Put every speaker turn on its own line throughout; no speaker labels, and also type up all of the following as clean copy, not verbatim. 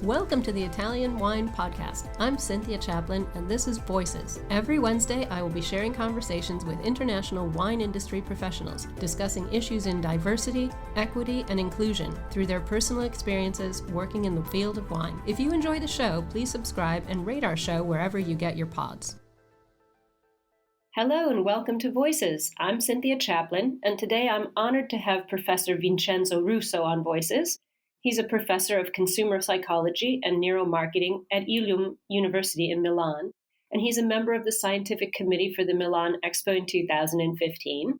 Welcome to the Italian Wine Podcast. I'm Cynthia Chaplin, and this is Voices. Every Wednesday, I will be sharing conversations with international wine industry professionals, discussing issues in diversity, equity, and inclusion through their personal experiences working in the field of wine. If you enjoy the show, please subscribe and rate our show wherever you get your pods. Hello and welcome to Voices. I'm Cynthia Chaplin, and today I'm honored to have Professor Vincenzo Russo on Voices. He's a professor of consumer psychology and neuromarketing at IULM University in Milan, and he's a member of the scientific committee for the Milan Expo in 2015.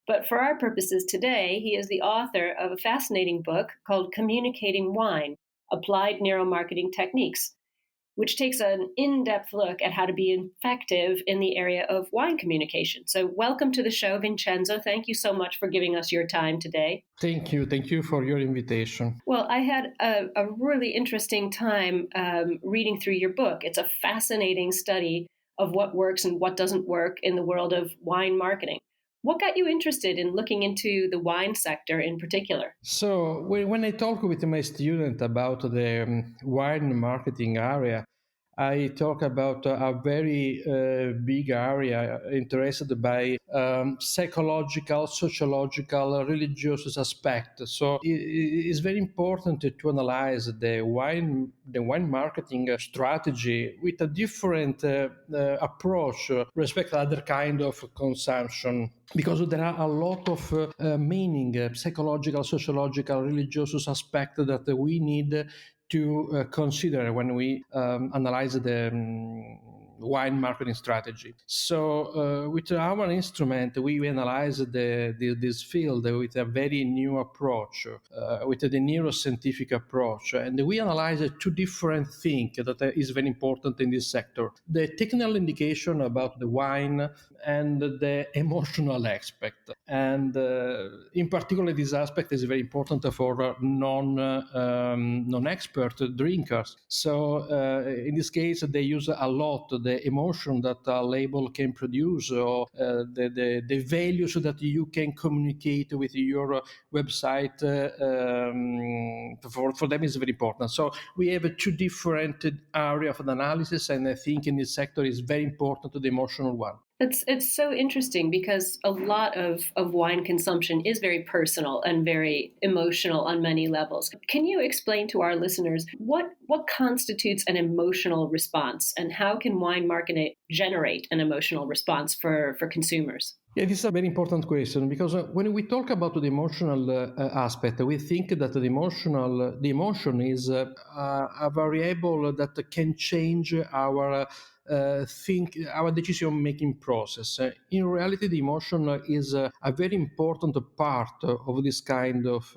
But for our purposes today, he is the author of a fascinating book called Communicating Wine: Applied Neuromarketing Techniques, which takes an in-depth look at how to be effective in the area of wine communication. So welcome to the show, Vincenzo. Thank you so much for giving us your time today.
Thank you. Thank you for your invitation.
Well, I had a really interesting time reading through your book. It's a fascinating study of what works and what doesn't work in the world of wine marketing. What got you interested in looking into the wine sector in particular?
So when I talk with my student about the wine marketing area, I talk about a very big area interested by psychological, sociological, religious aspect. So it's very important to analyze the wine marketing strategy with a different approach respect to other kind of consumption, because there are a lot of meaning, psychological, sociological, religious aspect that we need to consider when we analyze the wine marketing strategy. So with our instrument, we analyze this field with a very new approach, with the neuroscientific approach. And we analyze two different things that is very important in this sector: the technical indication about the wine and the emotional aspect. And in particular, this aspect is very important for non-expert drinkers. So in this case, they use a lot the emotion that a label can produce, or the values that you can communicate with your website. For them is very important. So we have two different areas of analysis, and I think in this sector is very important to the emotional one.
It's so interesting because a lot of wine consumption is very personal and very emotional on many levels. Can you explain to our listeners what constitutes an emotional response, and how can wine marketing generate an emotional response for consumers?
Yeah, this is a very important question, because when we talk about the emotional aspect, we think that the emotion is a variable that can change our our decision-making process. In reality, the emotion is a very important part of this kind of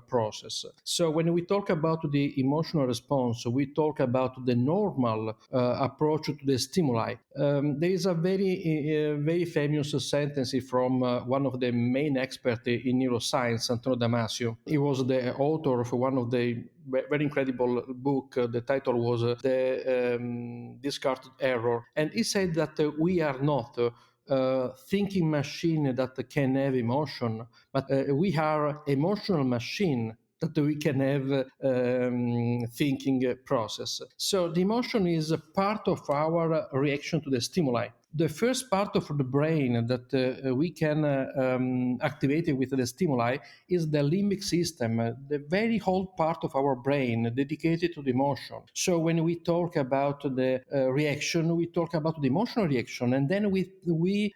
process. So when we talk about the emotional response, we talk about the normal approach to the stimuli. There is a very famous sentence from one of the main experts in neuroscience, Antonio Damasio. He was the author of one of the very incredible book. The title was The Discarded Error. And he said that we are not thinking machine that can have emotion, but we are emotional machine that we can have thinking process. So the emotion is a part of our reaction to the stimuli. The first part of the brain that we can activate with the stimuli is the limbic system, the very whole part of our brain dedicated to the emotion. So when we talk about the reaction, we talk about the emotional reaction, and then we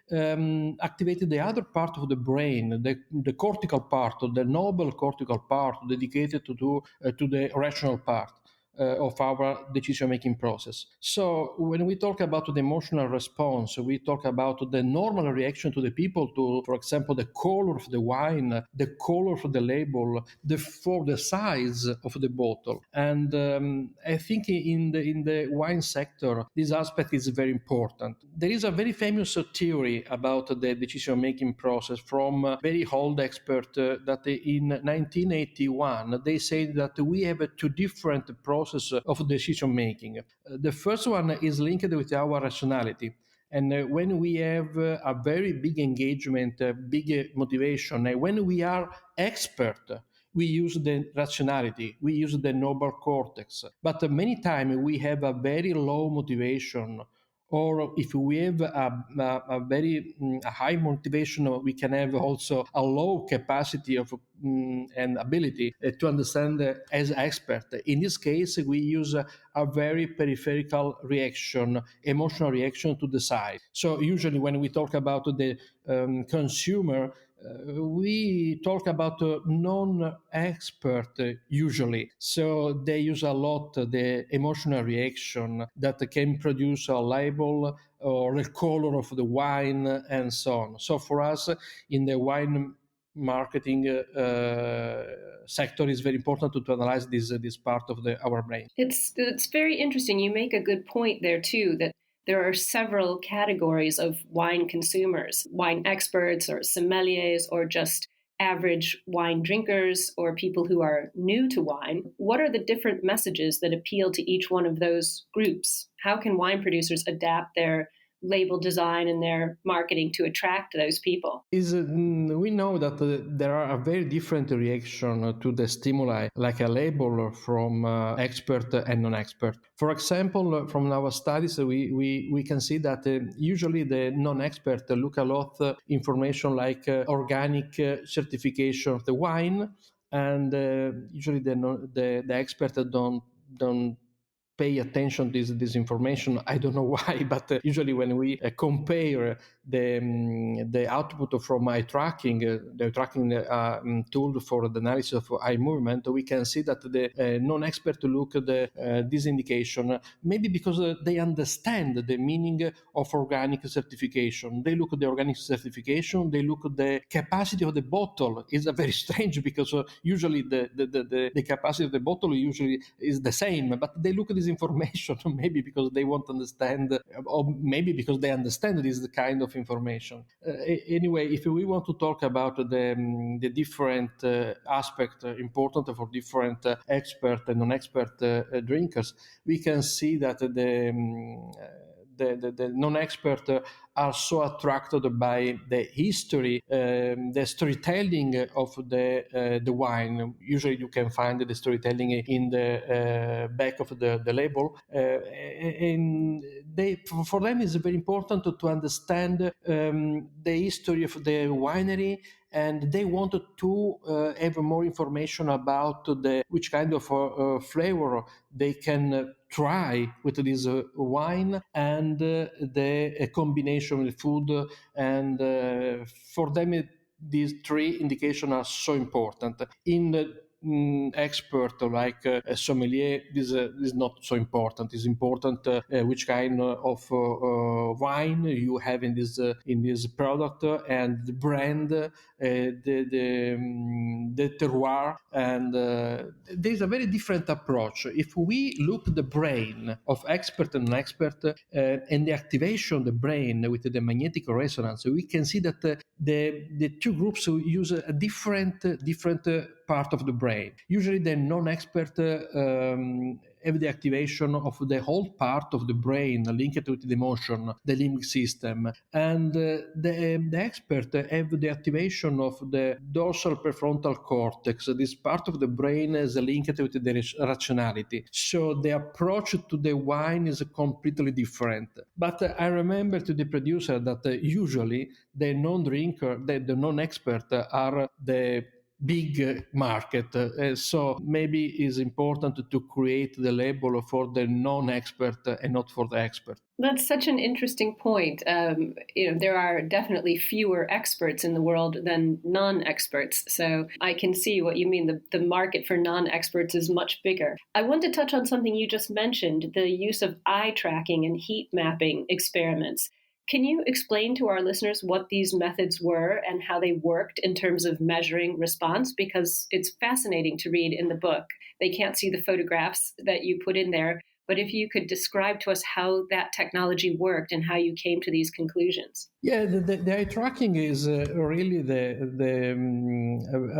activate the other part of the brain, the cortical part, the noble cortical part dedicated to the rational part of our decision-making process. So when we talk about the emotional response, we talk about the normal reaction to the people to, for example, the color of the wine, the color of the label, the size of the bottle. And I think in the wine sector, this aspect is very important. There is a very famous theory about the decision-making process from a very old expert that in 1981, they said that we have two different processes of decision making. The first one is linked with our rationality. And when we have a very big engagement, big motivation, and when we are expert we use the rationality, we use the noble cortex. But many times we have a very low motivation, or if we have a very a high motivation, we can have also a low capacity of and ability to understand as expert. In this case, we use a very peripheral reaction, emotional reaction to decide. So usually when we talk about the consumer, we talk about non-expert usually. So they use a lot the emotional reaction that can produce a label or the color of the wine and so on. So for us in the wine marketing sector, is very important to analyze this part of our brain.
It's very interesting. You make a good point there too, that there are several categories of wine consumers: wine experts or sommeliers, or just average wine drinkers, or people who are new to wine. What are the different messages that appeal to each one of those groups? How can wine producers adapt their label design and their marketing to attract those people?
We know that there are a very different reaction to the stimuli, like a label from expert and non-expert. For example, from our studies, we can see that usually the non-expert look a lot information like organic certification of the wine, and usually the expert don't pay attention to this information. I don't know why, but usually when we compare the output from eye tracking, the tracking tool for the analysis of eye movement, we can see that the non-expert look at this indication, maybe because they understand the meaning of organic certification. They look at the organic certification, they look at the capacity of the bottle. It's very strange because usually the capacity of the bottle usually is the same, but they look at this information maybe because they want to understand, or maybe because they understand this kind of information. Anyway, if we want to talk about the different aspects important for different expert and non-expert drinkers, we can see that the non-expert are so attracted by the history, the storytelling of the wine. Usually you can find the storytelling in the back of the label. And for them it's very important to understand the history of the winery, and they wanted to have more information about which kind of flavor they can try with this wine, and the combination with food. And for them, these three indications are so important. In expert like a sommelier, this is not so important. It's important which kind of wine you have in this product, and the brand, the terroir, and there's a very different approach. If we look at the brain of expert and non-expert and the activation of the brain with the magnetic resonance, we can see that the two groups use a different part of the brain. Usually the non-expert have the activation of the whole part of the brain linked with the emotion, the limbic system, and the expert have the activation of the dorsal prefrontal cortex. This part of the brain is linked with the rationality. So the approach to the wine is completely different. But I remember to the producer that usually the non-drinker, the non-expert are the big market. So maybe it's important to create the label for the non-expert and not for the expert.
That's such an interesting point. There are definitely fewer experts in the world than non-experts. So I can see what you mean. The market for non-experts is much bigger. I want to touch on something you just mentioned, the use of eye tracking and heat mapping experiments. Can you explain to our listeners what these methods were and how they worked in terms of measuring response? Because it's fascinating to read in the book. They can't see the photographs that you put in there, but if you could describe to us how that technology worked and how you came to these conclusions.
Yeah, the eye tracking is really a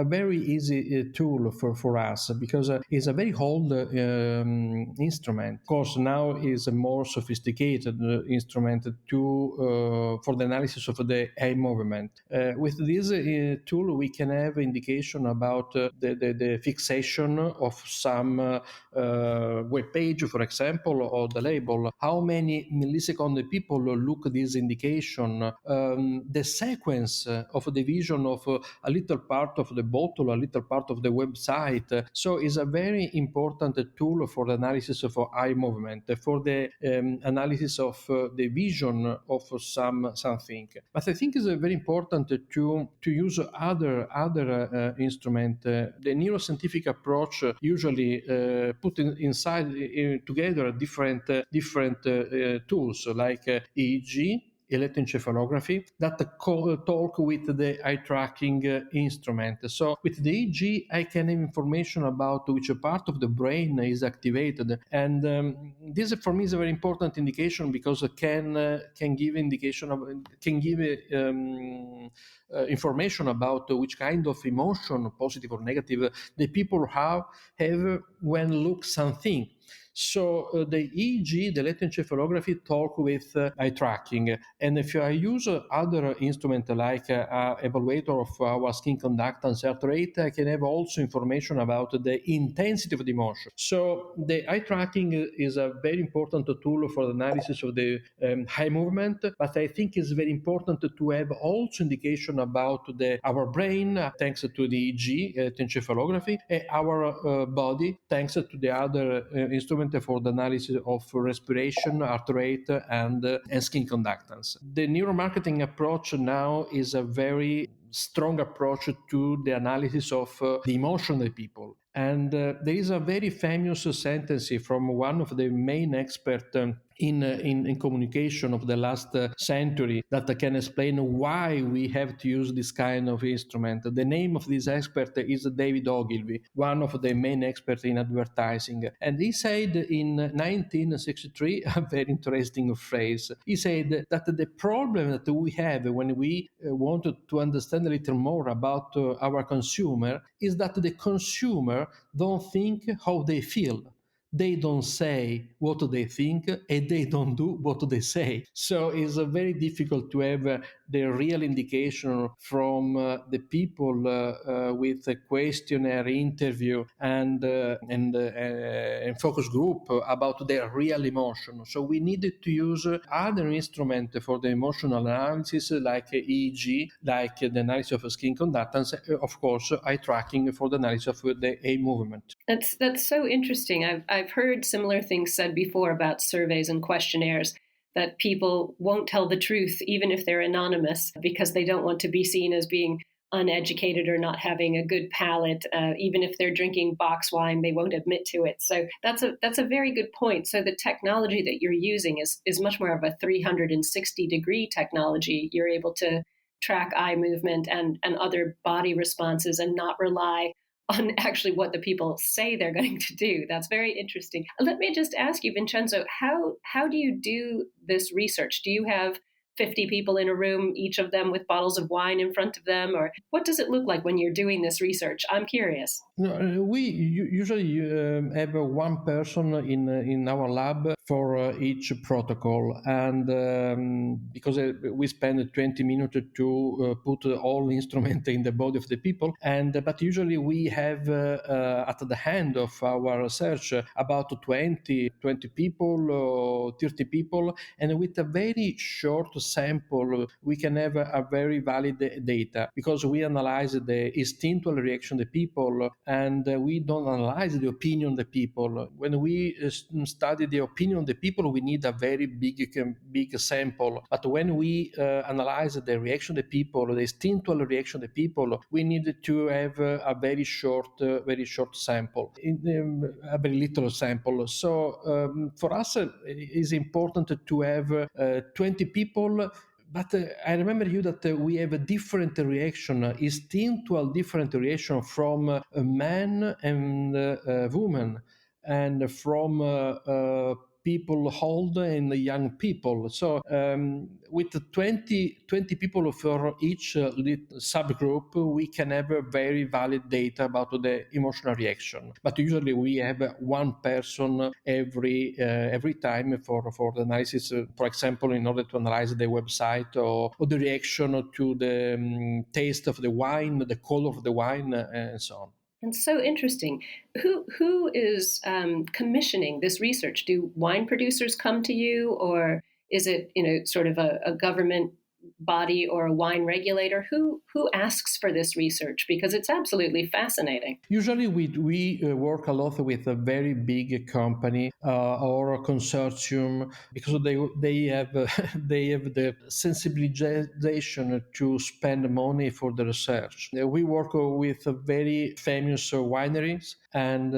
very easy tool for us because it's a very old instrument. Of course, now is a more sophisticated instrument for the analysis of the eye movement. With this tool, we can have indication about the fixation of some web page, for example, or the label. How many milliseconds people look at this indication? The sequence of the vision of a little part of the bottle, a little part of the website. So it's a very important tool for the analysis of eye movement, for the analysis of the vision of something. But I think it's very important to use other instrument. The neuroscientific approach usually put together different tools like EEG, electroencephalography that talk with the eye tracking instrument. So with the EEG, I can have information about which part of the brain is activated, and this for me is a very important indication because it can give indication of can give information about which kind of emotion, positive or negative, the people have when look something. So the EEG, the electroencephalography, talk with eye tracking, and if I use other instrument like evaluator of our skin conductance, heart rate, I can have also information about the intensity of the emotion. So the eye tracking is a very important tool for the analysis of the eye movement, but I think it's very important to have also indication about our brain, thanks to the EEG, electroencephalography, and our body, thanks to the other instrument for the analysis of respiration, heart rate, and skin conductance. The neuromarketing approach now is a very strong approach to the analysis of the emotion of the people. And there is a very famous sentence from one of the main experts in communication of the last century that can explain why we have to use this kind of instrument. The name of this expert is David Ogilvy, one of the main experts in advertising. And he said in 1963 a very interesting phrase. He said that the problem that we have when we wanted to understand a little more about our consumer is that the consumer don't think how they feel. They don't say what they think and they don't do what they say. So it's very difficult to have the real indication from the people with a questionnaire interview and focus group about their real emotion. So we needed to use other instruments for the emotional analysis like EEG, like the analysis of skin conductance, of course eye tracking for the analysis of the eye movement.
That's so interesting. I've heard similar things said before about surveys and questionnaires, that people won't tell the truth even if they're anonymous because they don't want to be seen as being uneducated or not having a good palate. Even if they're drinking box wine, they won't admit to it. So that's a very good point. So the technology that you're using is much more of a 360-degree technology. You're able to track eye movement and other body responses and not rely on actually what the people say they're going to do. That's very interesting. Let me just ask you, Vincenzo, how do you do this research? Do you have 50 people in a room, each of them with bottles of wine in front of them? Or what does it look like when you're doing this research? I'm curious.
No, we usually have one person in our lab for each protocol, and because we spend 20 minutes to put all instrument in the body of the people, and but usually we have at the end of our research about 20 people or 30 people, and with a very short sample we can have a very valid data because we analyze the instinctual reaction of the people, and we don't analyze the opinion of the people. When we study the opinion of the people, we need a very big sample. But when we analyze the reaction of the people, the instinctual reaction of the people, we need to have a very short sample, a very little sample. So for us, it is important to have 20 people. But I remember you that we have a different reaction, instinctual different reaction from a man and a woman, and from people old and young people. So with 20 people for each subgroup, we can have a very valid data about the emotional reaction. But usually we have one person every time for the analysis. For example, in order to analyze the website or the reaction to the taste of the wine, the color of the wine, and so on.
And so interesting. Who is commissioning this research? Do wine producers come to you, or is it sort of a government body or a wine regulator? Who asks for this research? Because it's absolutely fascinating.
Usually we work a lot with a very big company or a consortium, because they have they have the sensibilization to spend money for the research. We work with very famous wineries and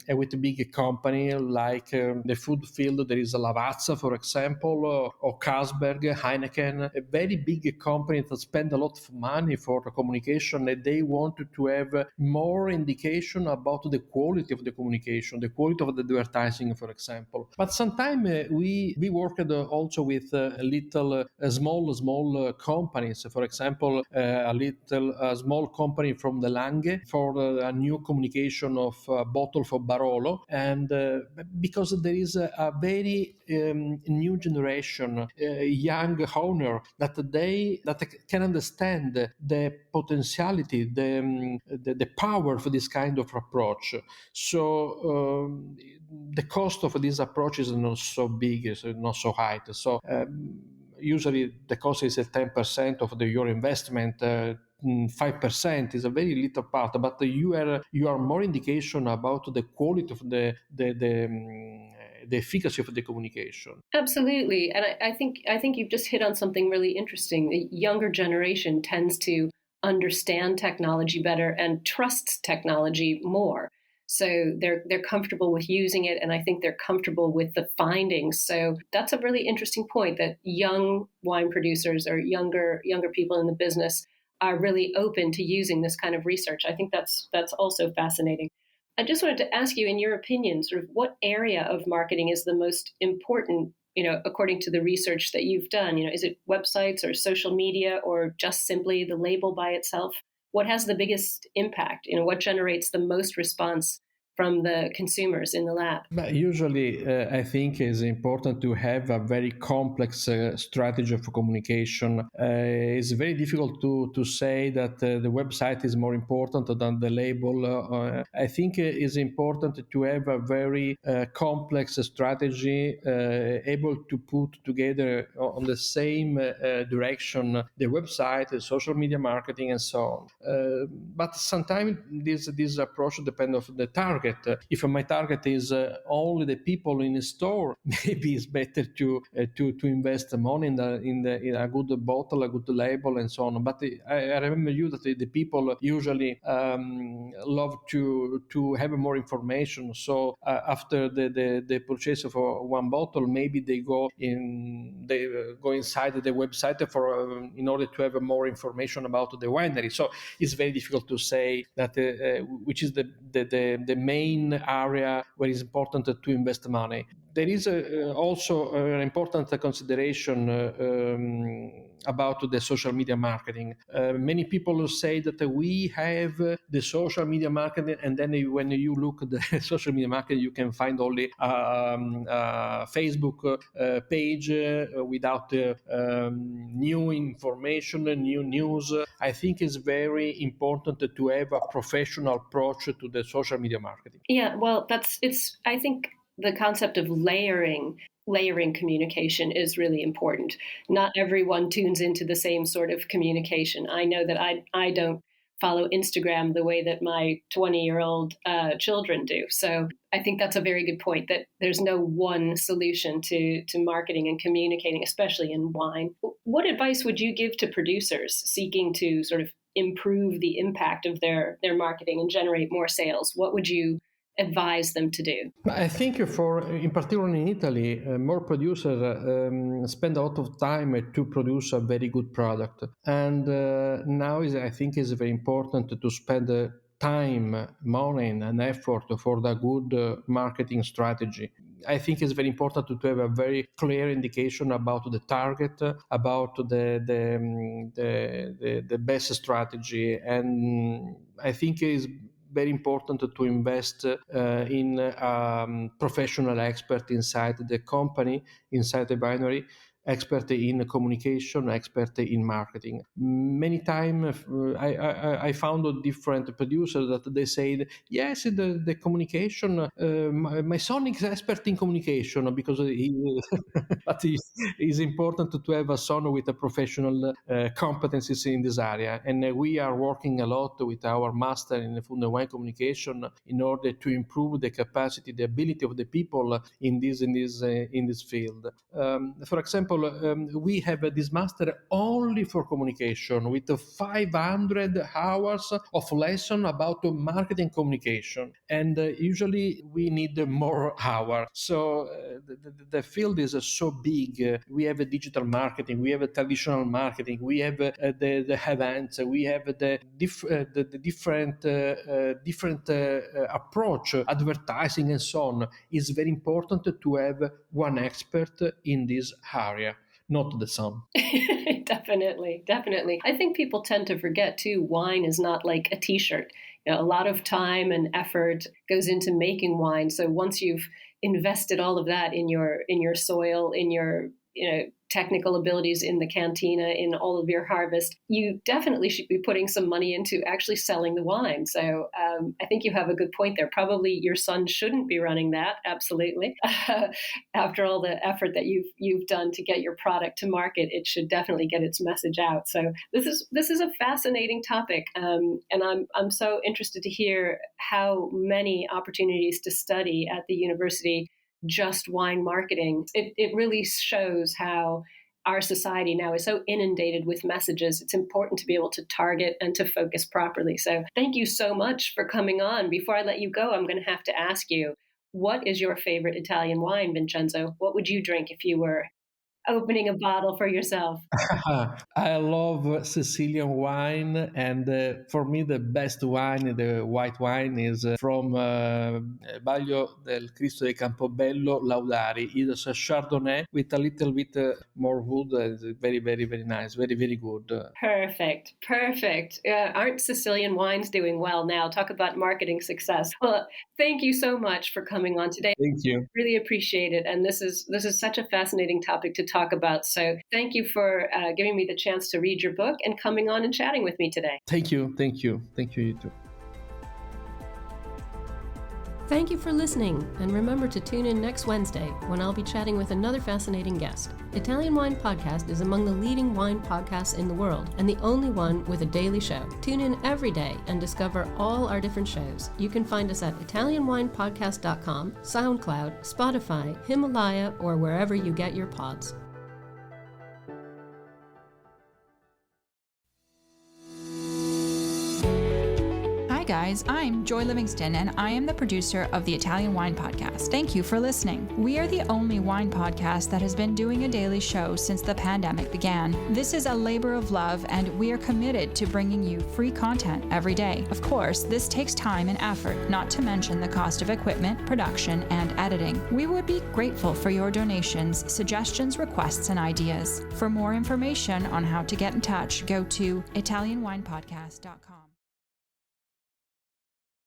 with a big company like the food field. There is a Lavazza, for example, or Carlsberg, Heineken, a very big company that spend a lot of money for communication, and they want to have more indication about the quality of the communication, the quality of the advertising, for example. But sometimes we worked also with little small companies. For example, a small company from the Langhe for a new communication of a bottle for Barolo, and because there is a very new generation, young owner that can understand the potentiality, the power for this kind of approach. So the cost of this approach is not so big, is not so high. So usually the cost is 10% of your investment. 5% is a very little part, but you are more indication about the quality of the efficacy of the communication.
Absolutely, and I think you've just hit on something really interesting. The younger generation tends to understand technology better and trusts technology more. So they're comfortable with using it, and I think they're comfortable with the findings. So that's a really interesting point, that young wine producers or younger people in the business are really open to using this kind of research. I think that's also fascinating. I just wanted to ask you, in your opinion, sort of what area of marketing is the most important, according to the research that you've done? Is it websites or social media, or just simply the label by itself? What has the biggest impact? What generates the most response from the consumers in the lab?
But usually, I think it's important to have a very complex strategy for communication. It's very difficult to say that the website is more important than the label. I think it's important to have a very complex strategy, able to put together on the same direction the website, the social media marketing, and so on. But sometimes this approach depends on the target. If my target is only the people in a store, maybe it's better to invest money in a good bottle, a good label, and so on. But I remember you that the people usually love to have more information. So after the purchase of one bottle, maybe they go inside the website for in order to have more information about the winery. So it's very difficult to say that which is the main area where it's important to invest money. There is also an important consideration about the social media marketing. Many people say that we have the social media marketing, and then when you look at the social media marketing, you can find only Facebook page without new information, new news. I think it's very important to have a professional approach to the social media marketing.
Yeah, well, I think the concept of layering communication is really important. Not everyone tunes into the same sort of communication. I know that I don't follow Instagram the way that my 20-year-old children do. So I think that's a very good point, that there's no one solution to marketing and communicating, especially in wine. What advice would you give to producers seeking to sort of improve the impact of their marketing and generate more sales? What would you advise them to do?
I think in particular in Italy, more producers spend a lot of time to produce a very good product. And now I think it's very important to spend time, money, and effort for the good marketing strategy. I think it's very important to have a very clear indication about the target, about the best strategy, and I think it's very important to invest in professional expert inside the company, inside the binary, expert in communication, expert in marketing. Many times I found different producers that they said, yes, the communication, my son is expert in communication because but it's important to have a son with a professional competencies in this area. And we are working a lot with our master in food and wine communication in order to improve the capacity, the ability of the people in this field. For example, we have this master only for communication with 500 hours of lesson about marketing communication, and usually we need more hours. So the field is so big. We have a digital marketing, we have a traditional marketing, we have the events, we have the different approach, advertising and so on. It's very important to have one expert in this area, not the son.
Definitely. I think people tend to forget too, wine is not like a t-shirt. A lot of time and effort goes into making wine. So once you've invested all of that in your soil, in your technical abilities in the cantina, in all of your harvest, you definitely should be putting some money into actually selling the wine. So I think you have a good point there. Probably your son shouldn't be running that, absolutely. After all the effort that you've done to get your product to market, it should definitely get its message out. So this is a fascinating topic, and I'm so interested to hear how many opportunities to study at the university just wine marketing. It really shows how our society now is so inundated with messages. It's important to be able to target and to focus properly. So thank you so much for coming on. Before I let you go, I'm going to have to ask you, what is your favorite Italian wine, Vincenzo? What would you drink if you were opening a bottle for yourself?
I love Sicilian wine, and for me the best wine, the white wine, is from Baglio del Cristo di Campobello Laudari. It's a Chardonnay with a little bit more wood. It's very, very, very nice, very, very good.
Perfect. Aren't Sicilian wines doing well now? Talk about marketing success. Well, thank you so much for coming on today.
Thank you.
Really appreciate it. And this is such a fascinating topic to talk about. So thank you for giving me the chance to read your book and coming on and chatting with me today.
Thank you, you too.
Thank you for listening, and remember to tune in next Wednesday when I'll be chatting with another fascinating guest. Italian Wine Podcast is among the leading wine podcasts in the world and the only one with a daily show. Tune in every day and discover all our different shows. You can find us at ItalianWinePodcast.com, SoundCloud, Spotify, Himalaya, or wherever you get your pods.
Hi guys, I'm Joy Livingston and I am the producer of the Italian Wine Podcast. Thank you for listening. We are the only wine podcast that has been doing a daily show since the pandemic began. This is a labor of love and we are committed to bringing you free content every day. Of course, this takes time and effort, not to mention the cost of equipment, production, and editing. We would be grateful for your donations, suggestions, requests, and ideas. For more information on how to get in touch, go to ItalianWinePodcast.com.